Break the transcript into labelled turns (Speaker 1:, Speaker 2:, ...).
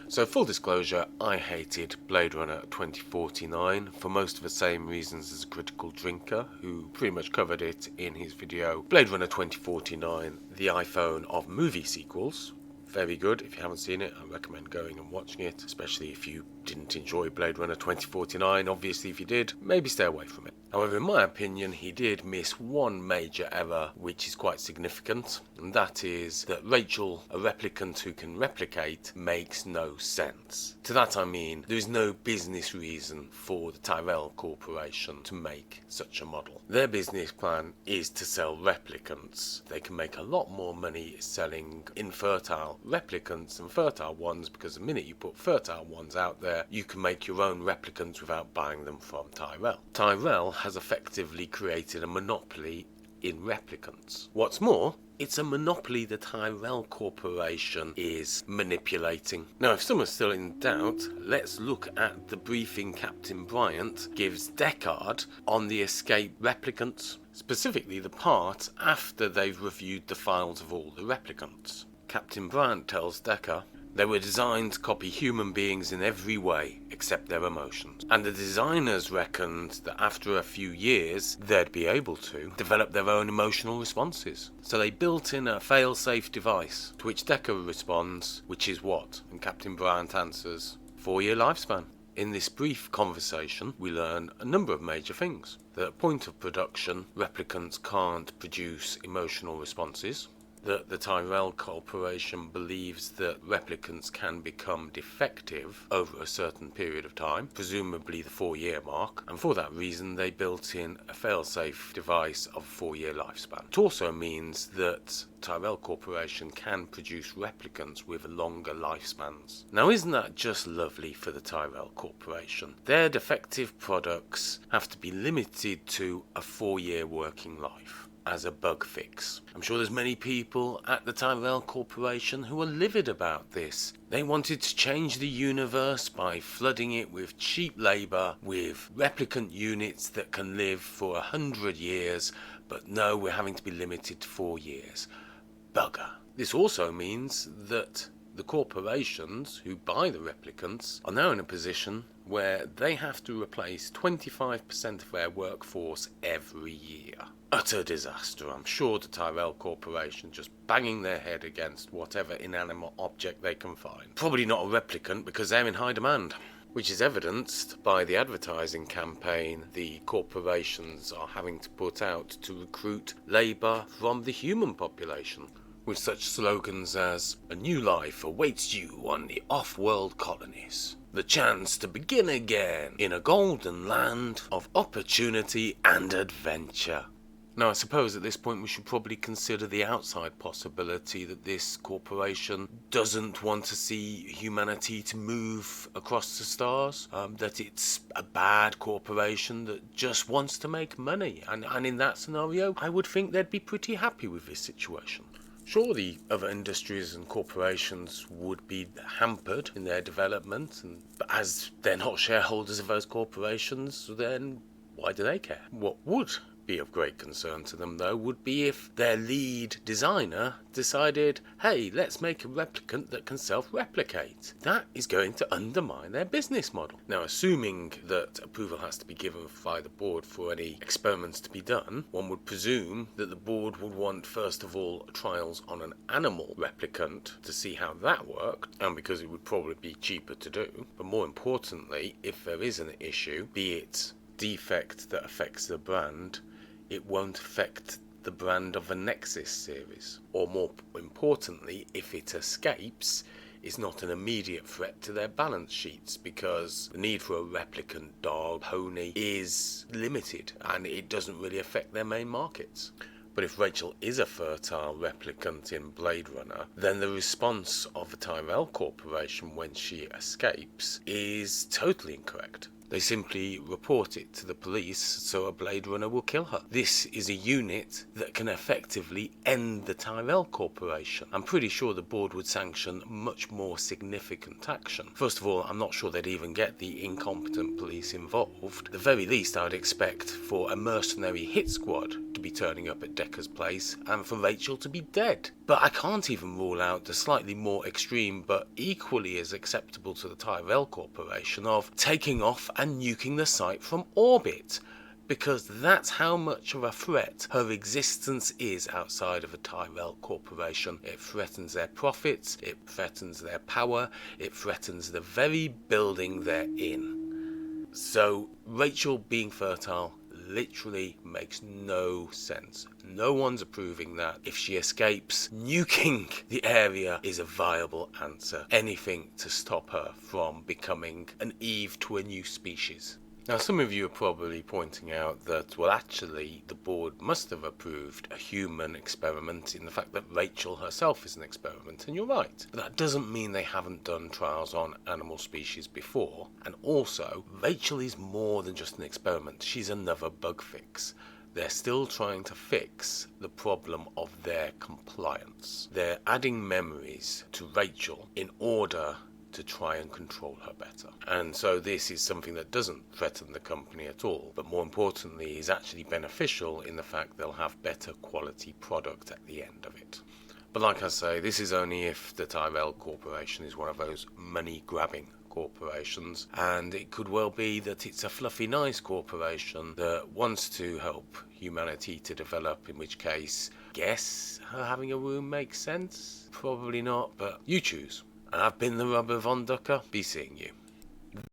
Speaker 1: So full disclosure, I hated Blade Runner 2049 for most of the same reasons as Critical Drinker, who pretty much covered it in his video Blade Runner 2049, the iPhone of movie sequels. Very good. If you haven't seen it, I recommend going and watching it, especially if you didn't enjoy Blade Runner 2049. Obviously, if you did, maybe stay away from it. However, in my opinion, he did miss one major error, which is quite significant, and that is that Rachael, a replicant who can replicate, makes no sense. To that I mean, there is no business reason for the Tyrell Corporation to make such a model. Their business plan is to sell replicants. They can make a lot more money selling infertile replicants than fertile ones, because the minute you put fertile ones out there, you can make your own replicants without buying them from Tyrell. Tyrell has effectively created a monopoly in replicants. What's more, it's a monopoly the Tyrell Corporation is manipulating. Now, if someone's still in doubt, let's look at the briefing Captain Bryant gives Deckard on the escaped replicants, specifically the part after they've reviewed the files of all the replicants. Captain Bryant tells Deckard, "They were designed to copy human beings in every way except their emotions. And the designers reckoned that after a few years, they'd be able to develop their own emotional responses. So they built in a fail-safe device." To which Deckard responds, "Which is what?" And Captain Bryant answers, 4-year lifespan. In this brief conversation, we learn a number of major things. That at point of production, replicants can't produce emotional responses. That the Tyrell Corporation believes that replicants can become defective over a certain period of time, presumably the 4-year mark, and for that reason they built in a fail-safe device of a 4-year lifespan. It also means that Tyrell Corporation can produce replicants with longer lifespans. Now, isn't that just lovely for the Tyrell Corporation? Their defective products have to be limited to a 4-year working life as a bug fix. I'm sure there's many people at the Tyrell Corporation who are livid about this. They wanted to change the universe by flooding it with cheap labour, with replicant units that can live for 100 years, but no, we're having to be limited to 4 years. Bugger. This also means that the corporations who buy the replicants are now in a position where they have to replace 25% of their workforce every year. Utter disaster. I'm sure the Tyrell Corporation just banging their head against whatever inanimate object they can find. Probably not a replicant because they're in high demand, which is evidenced by the advertising campaign the corporations are having to put out to recruit labour from the human population, with such slogans as "A new life awaits you on the off-world colonies. The chance to begin again in a golden land of opportunity and adventure." Now, I suppose at this point we should probably consider the outside possibility that this corporation doesn't want to see humanity to move across the stars, that it's a bad corporation that just wants to make money, and in that scenario I would think they'd be pretty happy with this situation. Sure, the other industries and corporations would be hampered in their development, but as they're not shareholders of those corporations, then why do they care? What would be of great concern to them, though, would be if their lead designer decided, hey, let's make a replicant that can self-replicate. That is going to undermine their business model. Now, assuming that approval has to be given by the board for any experiments to be done, one would presume that the board would want, first of all, trials on an animal replicant to see how that worked, and because it would probably be cheaper to do. But more importantly, if there is an issue, be it defect that affects the brand, it won't affect the brand of the Nexus series. Or more importantly, if it escapes, it's not an immediate threat to their balance sheets, because the need for a replicant dog, pony, is limited and it doesn't really affect their main markets. But if Rachael is a fertile replicant in Blade Runner, then the response of the Tyrell Corporation when she escapes is totally incorrect. They simply report it to the police so a Blade Runner will kill her. This is a unit that can effectively end the Tyrell Corporation. I'm pretty sure the board would sanction much more significant action. First of all, I'm not sure they'd even get the incompetent police involved. At the very least, I would expect for a mercenary hit squad to be turning up at Decker's place and for Rachael to be dead. But I can't even rule out the slightly more extreme but equally as acceptable to the Tyrell Corporation of taking off and nuking the site from orbit, because that's how much of a threat her existence is outside of the Tyrell Corporation. It threatens their profits, it threatens their power, it threatens the very building they're in. So Rachael being fertile literally makes no sense. No one's approving that. If she escapes, nuking the area is a viable answer. Anything to stop her from becoming an Eve to a new species. Now, some of you are probably pointing out that, well, actually, the board must have approved a human experiment in the fact that Rachael herself is an experiment, and you're right. But that doesn't mean they haven't done trials on animal species before, and also, Rachael is more than just an experiment. She's another bug fix. They're still trying to fix the problem of their compliance. They're adding memories to Rachael in order to try and control her better. And so this is something that doesn't threaten the company at all, but more importantly is actually beneficial in the fact they'll have better quality product at the end of it. But like I say, this is only if the Tyrell Corporation is one of those money-grabbing corporations, and it could well be that it's a fluffy nice corporation that wants to help humanity to develop, in which case, guess her having a room makes sense? Probably not, but you choose. And I've been the Rubber Von Ducker. Be seeing you.